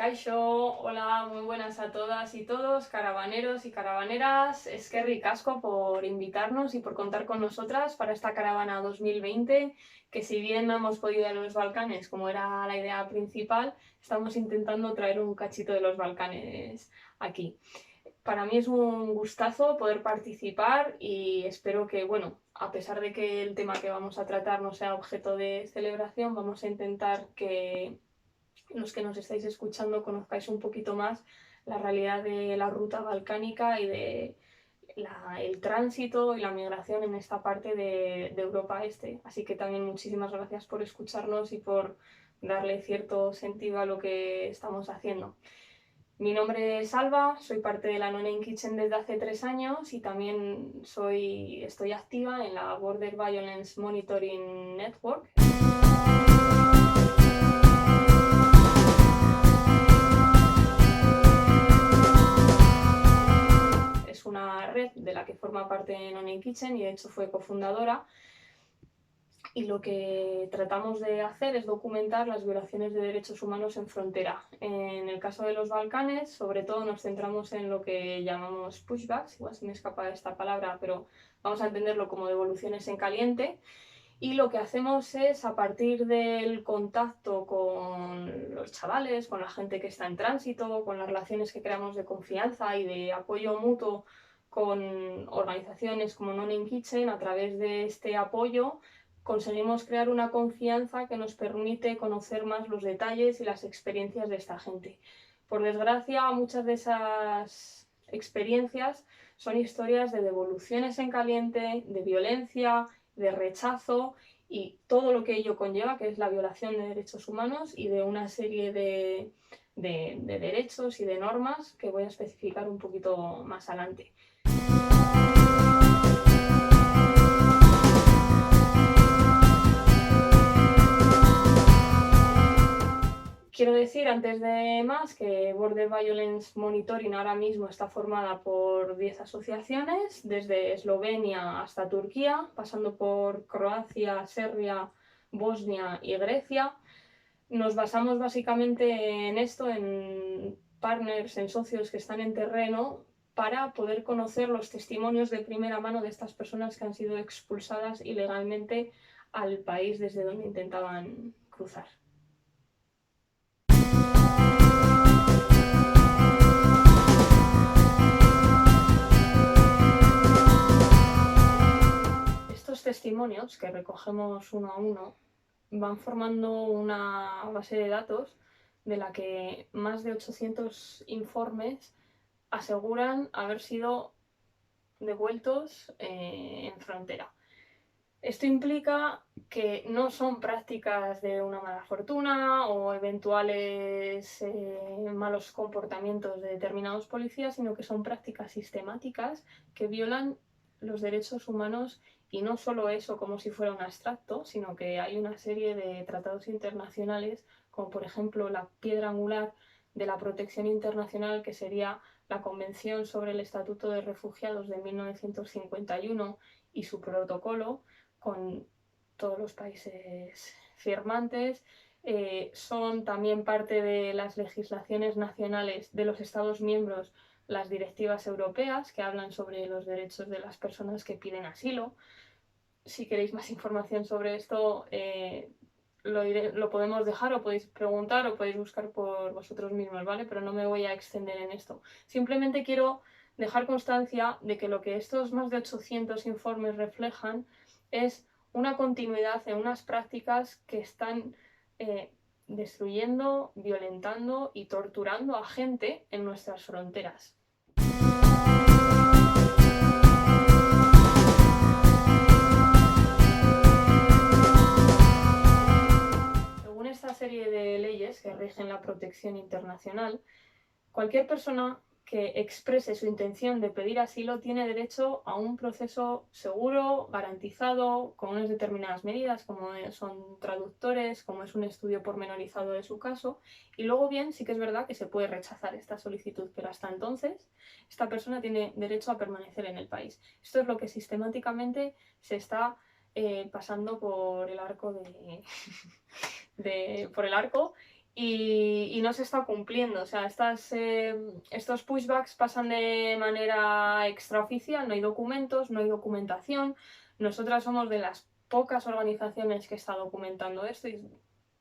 Kaixo, hola, muy buenas a todas y todos, caravaneros y caravaneras. Eskerrik asko por invitarnos y por contar con nosotras para esta caravana 2020, que si bien no hemos podido ir a los Balcanes, como era la idea principal, estamos intentando traer un cachito de los Balcanes aquí. Para mí es un gustazo poder participar y espero que, bueno, a pesar de que el tema que vamos a tratar no sea objeto de celebración, vamos a intentar que los que nos estáis escuchando conozcáis un poquito más la realidad de la ruta balcánica y de el tránsito y la migración en esta parte de Europa Este. Así que también muchísimas gracias por escucharnos y por darle cierto sentido a lo que estamos haciendo. Mi nombre es Alba, soy parte de la No Name Kitchen desde hace 3 años y también estoy activa en la Border Violence Monitoring Network. Es una red de la que forma parte No Name Kitchen y de hecho fue cofundadora. Y lo que tratamos de hacer es documentar las violaciones de derechos humanos en frontera. En el caso de los Balcanes, sobre todo nos centramos en lo que llamamos pushbacks, igual se me escapa esta palabra, pero vamos a entenderlo como devoluciones en caliente. Y lo que hacemos es, a partir del contacto con los chavales, con la gente que está en tránsito, con las relaciones que creamos de confianza y de apoyo mutuo con organizaciones como No Name Kitchen, a través de este apoyo conseguimos crear una confianza que nos permite conocer más los detalles y las experiencias de esta gente. Por desgracia, muchas de esas experiencias son historias de devoluciones en caliente, de violencia, de rechazo y todo lo que ello conlleva, que es la violación de derechos humanos y de una serie de derechos y de normas que voy a especificar un poquito más adelante. Quiero decir, antes de más, que Border Violence Monitoring ahora mismo está formada por 10 asociaciones, desde Eslovenia hasta Turquía, pasando por Croacia, Serbia, Bosnia y Grecia. Nos basamos básicamente en esto, en partners, en socios que están en terreno, para poder conocer los testimonios de primera mano de estas personas que han sido expulsadas ilegalmente al país desde donde intentaban cruzar. Estos testimonios que recogemos uno a uno van formando una base de datos de la que más de 800 informes aseguran haber sido devueltos en frontera. Esto implica que no son prácticas de una mala fortuna o eventuales malos comportamientos de determinados policías, sino que son prácticas sistemáticas que violan los derechos humanos, y no solo eso como si fuera un abstracto, sino que hay una serie de tratados internacionales, como por ejemplo la piedra angular de la protección internacional, que sería la Convención sobre el Estatuto de Refugiados de 1951 y su protocolo, con todos los países firmantes. Son también parte de las legislaciones nacionales de los Estados miembros las directivas europeas que hablan sobre los derechos de las personas que piden asilo. Si queréis más información sobre esto, lo podemos dejar, o podéis preguntar o podéis buscar por vosotros mismos, ¿vale? Pero no me voy a extender en esto. Simplemente quiero dejar constancia de que lo que estos más de 800 informes reflejan es una continuidad en unas prácticas que están destruyendo, violentando y torturando a gente en nuestras fronteras. Según esta serie de leyes que rigen la protección internacional, cualquier persona que exprese su intención de pedir asilo tiene derecho a un proceso seguro, garantizado, con unas determinadas medidas, como son traductores, como es un estudio pormenorizado de su caso, y luego bien, sí que es verdad que se puede rechazar esta solicitud, pero hasta entonces esta persona tiene derecho a permanecer en el país. Esto es lo que sistemáticamente se está pasando por el arco por el arco. y no se está cumpliendo. O sea, estos pushbacks pasan de manera extraoficial, no hay documentos, no hay documentación. Nosotras somos de las pocas organizaciones que está documentando esto y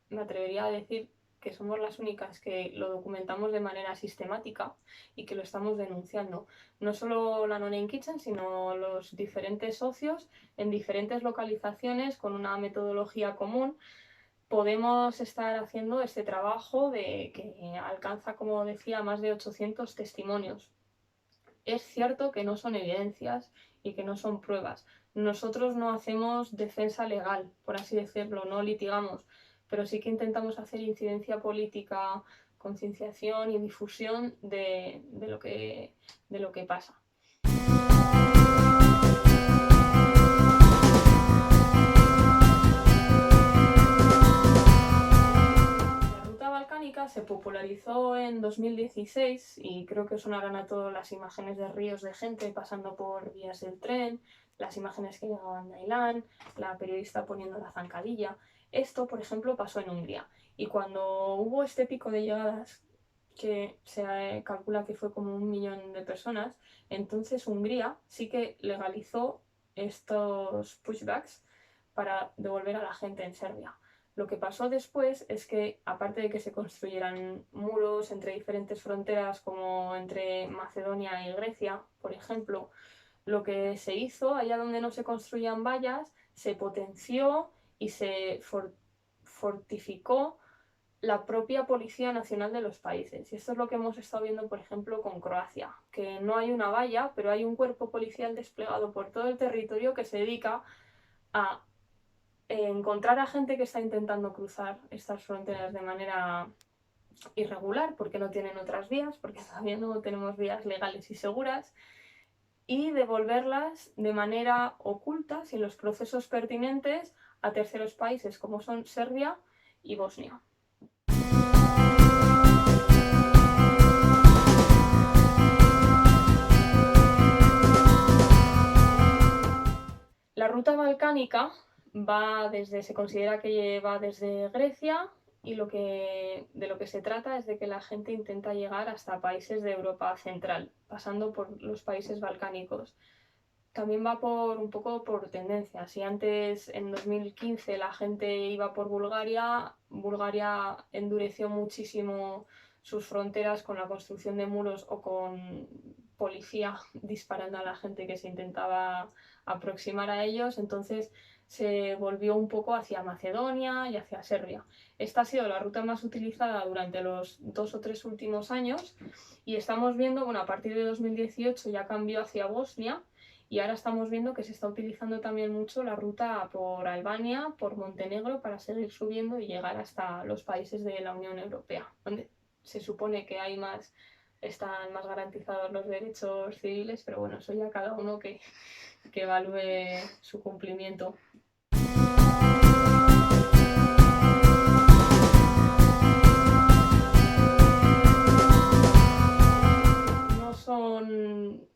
me atrevería a decir que somos las únicas que lo documentamos de manera sistemática y que lo estamos denunciando. No solo la No-Name Kitchen, sino los diferentes socios en diferentes localizaciones con una metodología común. Podemos estar haciendo este trabajo que alcanza, como decía, más de 800 testimonios. Es cierto que no son evidencias y que no son pruebas. Nosotros no hacemos defensa legal, por así decirlo, no litigamos, pero sí que intentamos hacer incidencia política, concienciación y difusión de lo que pasa. Se popularizó en 2016 y creo que sonarán a todos las imágenes de ríos de gente pasando por vías del tren, las imágenes que llegaban de Ailán, la periodista poniendo la zancadilla. Esto, por ejemplo, pasó en Hungría. Y cuando hubo este pico de llegadas, que se calcula que fue como 1 millón de personas, entonces Hungría sí que legalizó estos pushbacks para devolver a la gente en Serbia. Lo que pasó después es que, aparte de que se construyeran muros entre diferentes fronteras, como entre Macedonia y Grecia, por ejemplo, lo que se hizo, allá donde no se construían vallas, se potenció y se fortificó la propia Policía Nacional de los países. Y esto es lo que hemos estado viendo, por ejemplo, con Croacia, que no hay una valla, pero hay un cuerpo policial desplegado por todo el territorio que se dedica a encontrar a gente que está intentando cruzar estas fronteras de manera irregular, porque no tienen otras vías, porque todavía no tenemos vías legales y seguras, y devolverlas de manera oculta, sin los procesos pertinentes, a terceros países como son Serbia y Bosnia. La ruta balcánica se considera que va desde Grecia y de lo que se trata es de que la gente intenta llegar hasta países de Europa Central, pasando por los países balcánicos. También va un poco por tendencia. Si antes, en 2015, la gente iba por Bulgaria, Bulgaria endureció muchísimo sus fronteras con la construcción de muros o con policía disparando a la gente que se intentaba aproximar a ellos, entonces se volvió un poco hacia Macedonia y hacia Serbia. Esta ha sido la ruta más utilizada durante los 2 o 3 últimos años y estamos viendo, bueno, a partir de 2018 ya cambió hacia Bosnia y ahora estamos viendo que se está utilizando también mucho la ruta por Albania, por Montenegro, para seguir subiendo y llegar hasta los países de la Unión Europea, donde se supone que están más garantizados los derechos civiles, pero bueno, eso ya cada uno que evalúe su cumplimiento. No son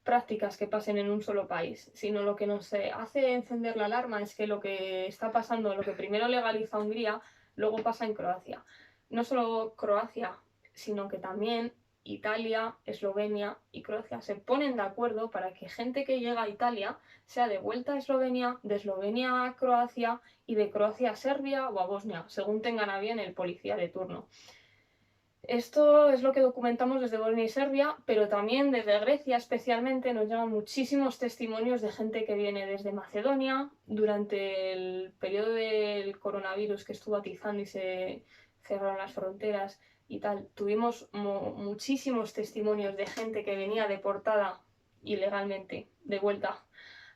prácticas que pasen en un solo país, sino lo que nos hace encender la alarma es que lo que está pasando, lo que primero legaliza Hungría, luego pasa en Croacia. No solo Croacia, sino que también Italia, Eslovenia y Croacia se ponen de acuerdo para que gente que llega a Italia sea de vuelta a Eslovenia, de Eslovenia a Croacia y de Croacia a Serbia o a Bosnia, según tengan a bien el policía de turno. Esto es lo que documentamos desde Bosnia y Serbia, pero también desde Grecia especialmente nos llegan muchísimos testimonios de gente que viene desde Macedonia. Durante el periodo del coronavirus que estuvo atizando y se cerraron las fronteras y tal, tuvimos muchísimos testimonios de gente que venía deportada ilegalmente de vuelta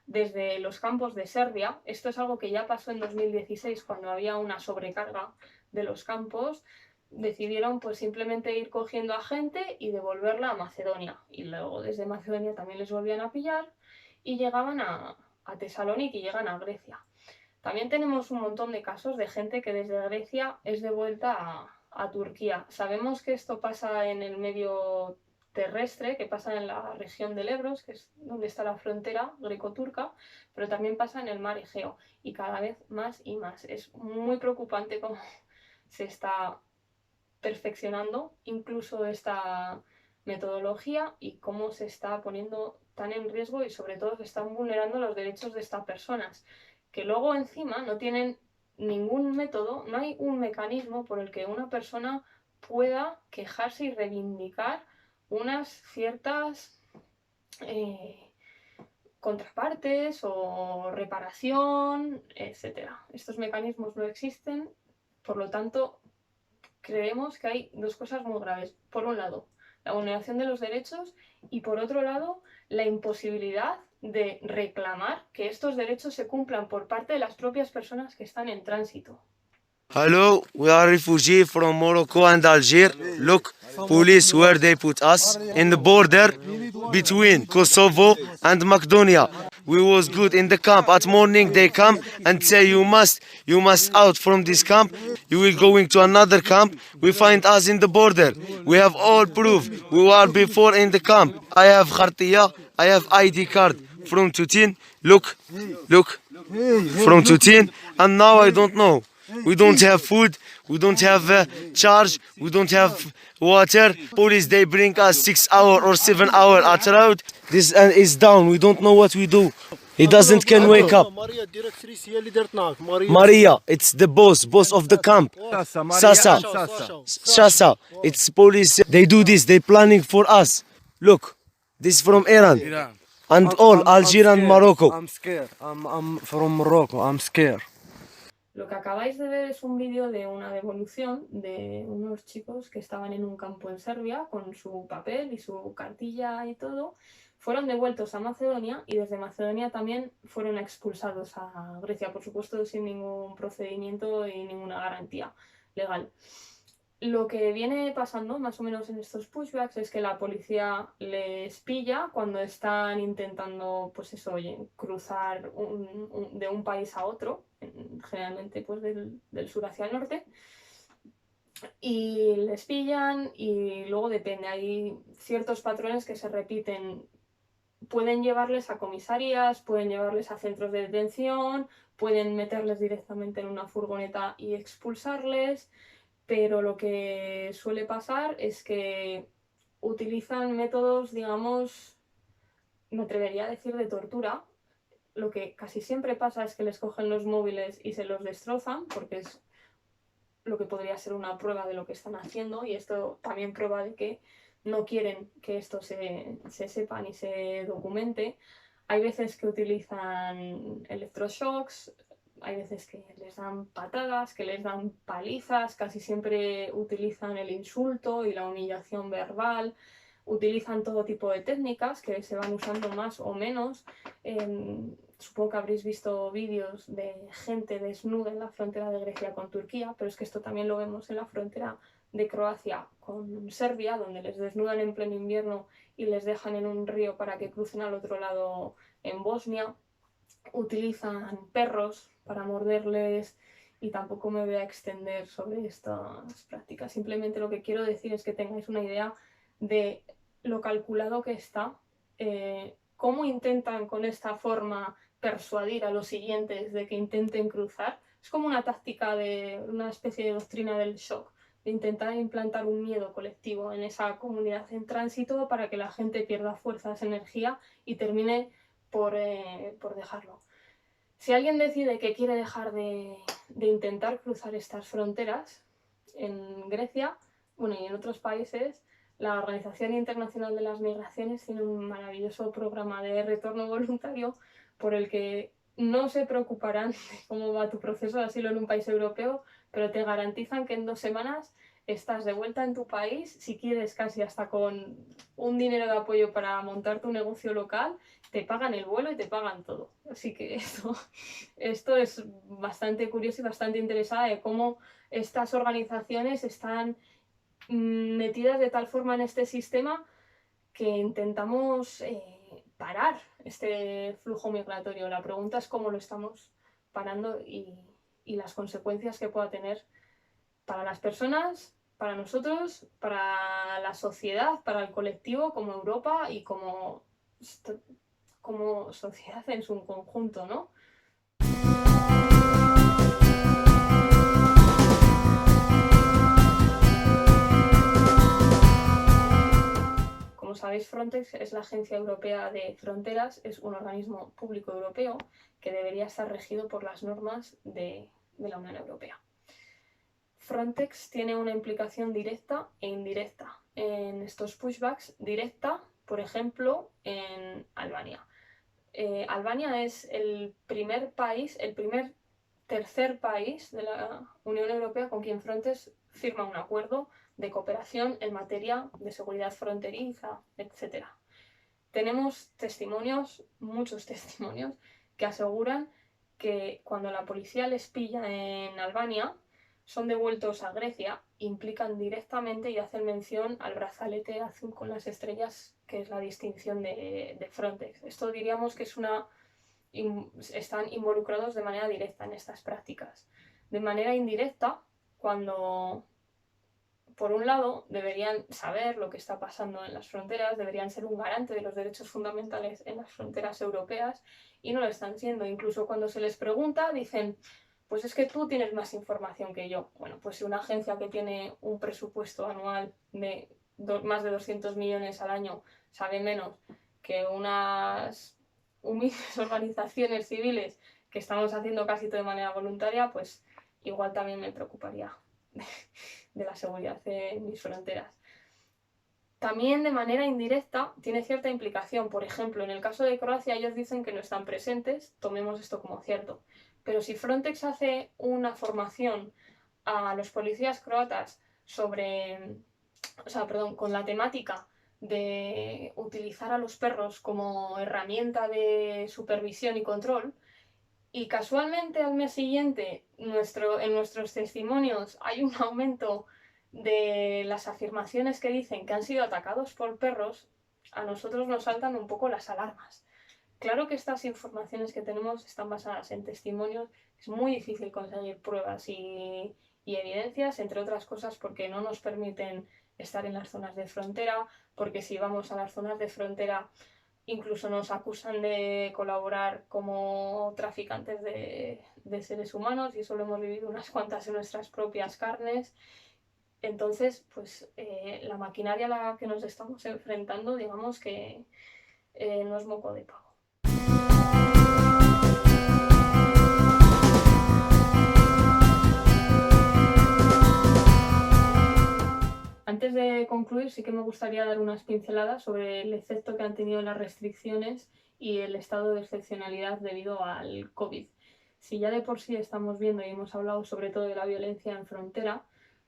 desde los campos de Serbia. Esto es algo que ya pasó en 2016 cuando había una sobrecarga de los campos. Decidieron pues simplemente ir cogiendo a gente y devolverla a Macedonia. Y luego desde Macedonia también les volvían a pillar y llegaban a Tesalónica y llegan a Grecia. También tenemos un montón de casos de gente que desde Grecia es devuelta a Turquía. Sabemos que esto pasa en el medio terrestre, que pasa en la región del Ebro, que es donde está la frontera greco-turca, pero también pasa en el mar Egeo y cada vez más y más. Es muy preocupante cómo se está perfeccionando incluso esta metodología y cómo se está poniendo tan en riesgo y sobre todo se están vulnerando los derechos de estas personas, que luego encima no tienen ningún método, no hay un mecanismo por el que una persona pueda quejarse y reivindicar unas ciertas contrapartes o reparación, etcétera. Estos mecanismos no existen, por lo tanto, creemos que hay dos cosas muy graves. Por un lado, la vulneración de los derechos y por otro lado, la imposibilidad de reclamar que estos derechos se cumplan por parte de las propias personas que están en tránsito. Hello, we are refugees from Morocco and Algeria. Look, police where they put us in the border between Kosovo and Macedonia. We was good in the camp. At morning they come and say you must out from this camp. You will going to another camp. We find us in the border. We have all proof. We were before in the camp. I have khartiya. I have ID card from Tutin. Look, from Tutin. And now I don't know. We don't have food, we don't have charge, we don't have water. Police, they bring us 6 hours or 7 hours at road. This is down, we don't know what we do. He doesn't can wake up. Maria, it's the boss of the camp. Shasa, it's police. They do this, they planning for us. Look, this from Iran. And all, Algeria and Morocco. I'm scared, I'm from Morocco, I'm scared. Lo que acabáis de ver es un vídeo de una devolución de unos chicos que estaban en un campo en Serbia con su papel y su cartilla y todo. Fueron devueltos a Macedonia y desde Macedonia también fueron expulsados a Grecia, por supuesto sin ningún procedimiento y ninguna garantía legal. Lo que viene pasando más o menos en estos pushbacks es que la policía les pilla cuando están intentando, pues eso, oye, cruzar de un país a otro, generalmente pues del sur hacia el norte, y les pillan y luego depende, hay ciertos patrones que se repiten. Pueden llevarles a comisarías, pueden llevarles a centros de detención, pueden meterles directamente en una furgoneta y expulsarles. Pero lo que suele pasar es que utilizan métodos, digamos, me atrevería a decir de tortura. Lo que casi siempre pasa es que les cogen los móviles y se los destrozan, porque es lo que podría ser una prueba de lo que están haciendo, y esto también prueba de que no quieren que esto se sepa ni se documente. Hay veces que utilizan electroshocks, hay veces que les dan patadas, que les dan palizas, casi siempre utilizan el insulto y la humillación verbal, utilizan todo tipo de técnicas que se van usando más o menos. Supongo que habréis visto vídeos de gente desnuda en la frontera de Grecia con Turquía, pero es que esto también lo vemos en la frontera de Croacia con Serbia, donde les desnudan en pleno invierno y les dejan en un río para que crucen al otro lado en Bosnia. Utilizan perros para morderles y tampoco me voy a extender sobre estas prácticas. Simplemente lo que quiero decir es que tengáis una idea de lo calculado que está, cómo intentan con esta forma persuadir a los siguientes de que intenten cruzar. Es como una táctica de una especie de doctrina del shock, de intentar implantar un miedo colectivo en esa comunidad en tránsito para que la gente pierda fuerzas, energía y termine por dejarlo. Si alguien decide que quiere dejar de intentar cruzar estas fronteras en Grecia, bueno, y en otros países, la Organización Internacional de las Migraciones tiene un maravilloso programa de retorno voluntario por el que no se preocuparán de cómo va tu proceso de asilo en un país europeo, pero te garantizan que en 2 semanas estás de vuelta en tu país, si quieres casi hasta con un dinero de apoyo para montar tu negocio local, te pagan el vuelo y te pagan todo. Así que esto es bastante curioso y bastante interesante de cómo estas organizaciones están metidas de tal forma en este sistema que intentamos parar este flujo migratorio. La pregunta es cómo lo estamos parando y las consecuencias que pueda tener para las personas, para nosotros, para la sociedad, para el colectivo, como Europa y como sociedad en su conjunto, ¿no? como sabéis, Frontex es la Agencia Europea de Fronteras, es un organismo público europeo que debería estar regido por las normas de la Unión Europea. Frontex tiene una implicación directa e indirecta en estos pushbacks. Directa, por ejemplo, en Albania. Albania es el tercer país de la Unión Europea con quien Frontex firma un acuerdo de cooperación en materia de seguridad fronteriza, etc. Tenemos testimonios, muchos testimonios, que aseguran que cuando la policía les pilla en Albania, son devueltos a Grecia, implican directamente y hacen mención al brazalete azul con las estrellas, que es la distinción de Frontex. Esto diríamos que están involucrados de manera directa en estas prácticas. De manera indirecta, cuando por un lado deberían saber lo que está pasando en las fronteras, deberían ser un garante de los derechos fundamentales en las fronteras europeas y no lo están siendo. Incluso cuando se les pregunta dicen: pues es que tú tienes más información que yo. Bueno, pues si una agencia que tiene un presupuesto anual de más de 200 millones al año sabe menos que unas humildes organizaciones civiles que estamos haciendo casi todo de manera voluntaria, pues igual también me preocuparía de la seguridad en mis fronteras. También de manera indirecta tiene cierta implicación. Por ejemplo, en el caso de Croacia ellos dicen que no están presentes, tomemos esto como cierto. Pero si Frontex hace una formación a los policías croatas con la temática de utilizar a los perros como herramienta de supervisión y control, y casualmente al mes siguiente en nuestros testimonios hay un aumento de las afirmaciones que dicen que han sido atacados por perros, a nosotros nos saltan un poco las alarmas. Claro que estas informaciones que tenemos están basadas en testimonios, es muy difícil conseguir pruebas y evidencias, entre otras cosas porque no nos permiten estar en las zonas de frontera, porque si vamos a las zonas de frontera incluso nos acusan de colaborar como traficantes de seres humanos, y eso lo hemos vivido unas cuantas en nuestras propias carnes. Entonces, pues la maquinaria a la que nos estamos enfrentando, digamos que no es moco de pavo. Antes de concluir, sí que me gustaría dar unas pinceladas sobre el efecto que han tenido las restricciones y el estado de excepcionalidad debido al COVID. Si ya de por sí estamos viendo y hemos hablado sobre todo de la violencia en frontera,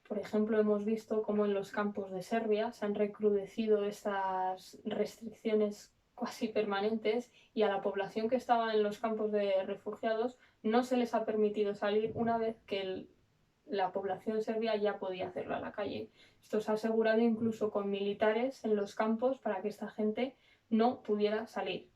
por ejemplo, hemos visto cómo en los campos de Serbia se han recrudecido estas restricciones casi permanentes y a la población que estaba en los campos de refugiados no se les ha permitido salir una vez que la población serbia ya podía hacerlo a la calle. Esto se ha asegurado incluso con militares en los campos para que esta gente no pudiera salir.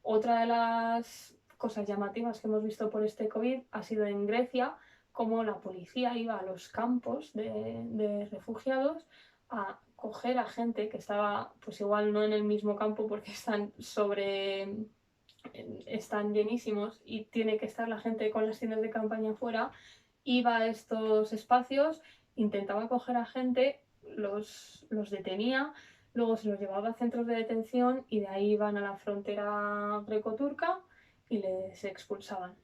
Otra de las cosas llamativas que hemos visto por este COVID ha sido en Grecia, cómo la policía iba a los campos de refugiados a coger a gente que estaba, pues igual no en el mismo campo porque están llenísimos y tiene que estar la gente con las tiendas de campaña afuera. Iba a estos espacios, intentaba coger a gente, los detenía, luego se los llevaba a centros de detención y de ahí iban a la frontera greco-turca y les expulsaban.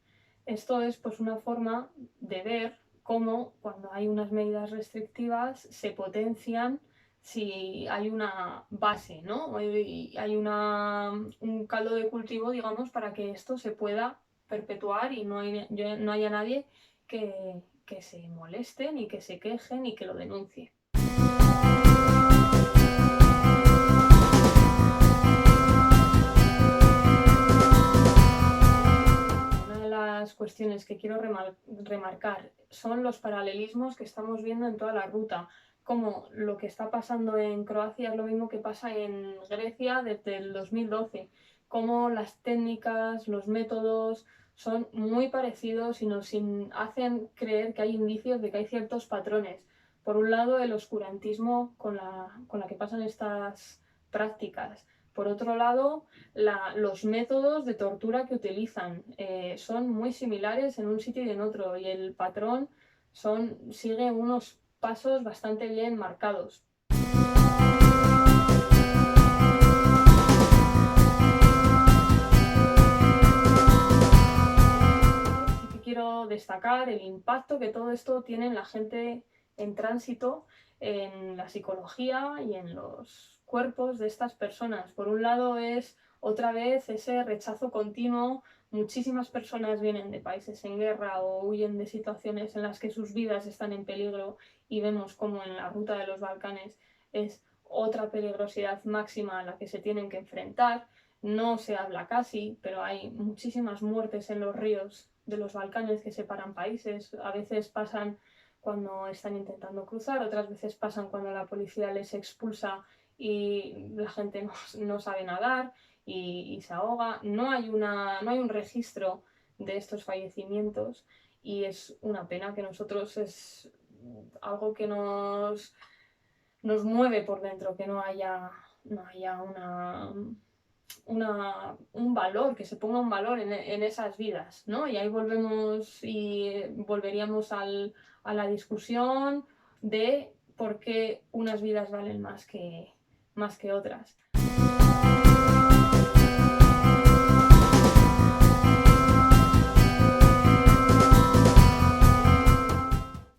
Esto es pues una forma de ver cómo cuando hay unas medidas restrictivas se potencian si hay una base, ¿no? Hay un caldo de cultivo, digamos, para que esto se pueda perpetuar y no haya nadie que se moleste, ni que se queje, ni que lo denuncie. Una de las cuestiones que quiero remarcar son los paralelismos que estamos viendo en toda la ruta. Como lo que está pasando en Croacia es lo mismo que pasa en Grecia desde el 2012. Como las técnicas, los métodos son muy parecidos y nos hacen creer que hay indicios de que hay ciertos patrones. Por un lado, el oscurantismo con la que pasan estas prácticas. Por otro lado, los métodos de tortura que utilizan son muy similares en un sitio y en otro, y el patrón sigue unos pasos bastante bien marcados. destacar el impacto que todo esto tiene en la gente en tránsito, en la psicología y en los cuerpos de estas personas. Por un lado es otra vez ese rechazo continuo. Muchísimas personas vienen de países en guerra o huyen de situaciones en las que sus vidas están en peligro, y vemos como en la ruta de los Balcanes es otra peligrosidad máxima a la que se tienen que enfrentar. No se habla casi, pero hay muchísimas muertes en los ríos de los Balcanes que separan países. A veces pasan cuando están intentando cruzar, otras veces pasan cuando la policía les expulsa y la gente no sabe nadar y se ahoga. No hay un registro de estos fallecimientos, y es una pena. Que nosotros es algo que nos mueve por dentro, que no haya un valor, que se ponga un valor en esas vidas, ¿no? Y ahí volveríamos a la discusión de por qué unas vidas valen más que otras.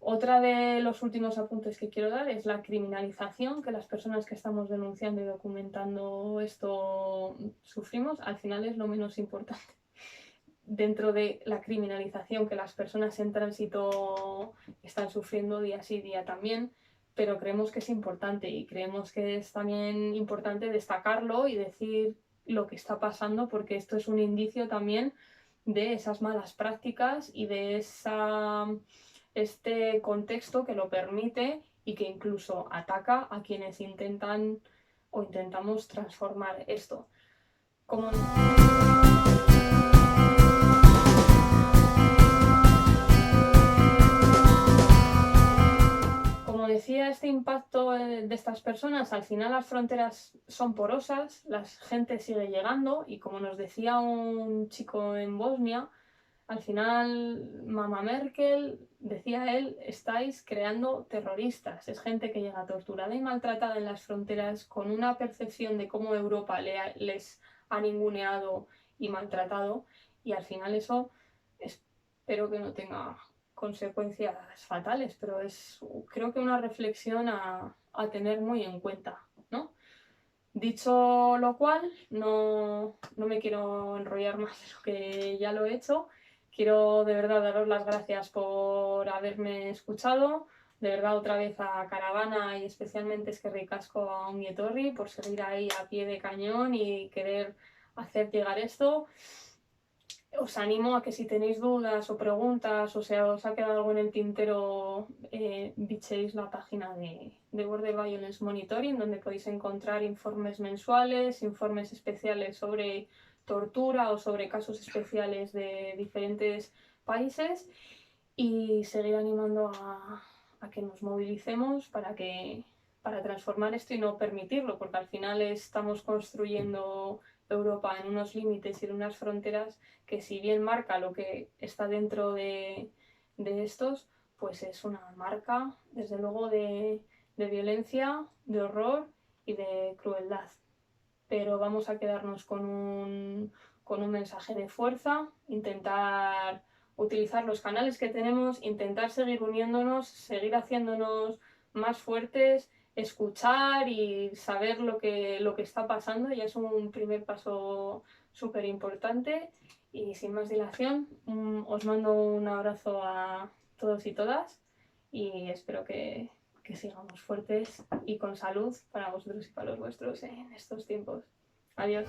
Otra de los últimos apuntes que quiero dar es la criminalización que las personas que estamos denunciando y documentando esto sufrimos. Al final es lo menos importante. Dentro de la criminalización que las personas en tránsito están sufriendo día sí día también, pero creemos que es importante, y creemos que es también importante destacarlo y decir lo que está pasando, porque esto es un indicio también de esas malas prácticas y de este contexto que lo permite y que incluso ataca a quienes intentan o intentamos transformar esto. Como decía, este impacto de estas personas, al final las fronteras son porosas, la gente sigue llegando, y como nos decía un chico en Bosnia, al final Mama Merkel, decía él, estáis creando terroristas. Es gente que llega torturada y maltratada en las fronteras, con una percepción de cómo Europa les ha ninguneado y maltratado, y al final eso espero que no tenga consecuencias fatales, pero es, creo que, una reflexión a tener muy en cuenta, ¿no? Dicho lo cual, no me quiero enrollar más de lo que ya lo he hecho. Quiero de verdad daros las gracias por haberme escuchado. De verdad, otra vez a Caravana, y especialmente eskerrik asko a Ongi Etorri por seguir ahí a pie de cañón y querer hacer llegar esto. Os animo a que, si tenéis dudas o preguntas, o sea, os ha quedado algo en el tintero, bichéis la página de Border Violence Monitoring, donde podéis encontrar informes mensuales, informes especiales sobre tortura o sobre casos especiales de diferentes países, y seguir animando a que nos movilicemos para transformar esto y no permitirlo, porque al final estamos construyendo Europa en unos límites y en unas fronteras que, si bien marca lo que está dentro de estos, pues es una marca, desde luego, de violencia, de horror y de crueldad. Pero vamos a quedarnos con un mensaje de fuerza, intentar utilizar los canales que tenemos, intentar seguir uniéndonos, seguir haciéndonos más fuertes, escuchar y saber lo que está pasando. Ya es un primer paso súper importante, y sin más dilación, os mando un abrazo a todos y todas, y espero que sigamos fuertes y con salud para vosotros y para los vuestros en estos tiempos. Adiós.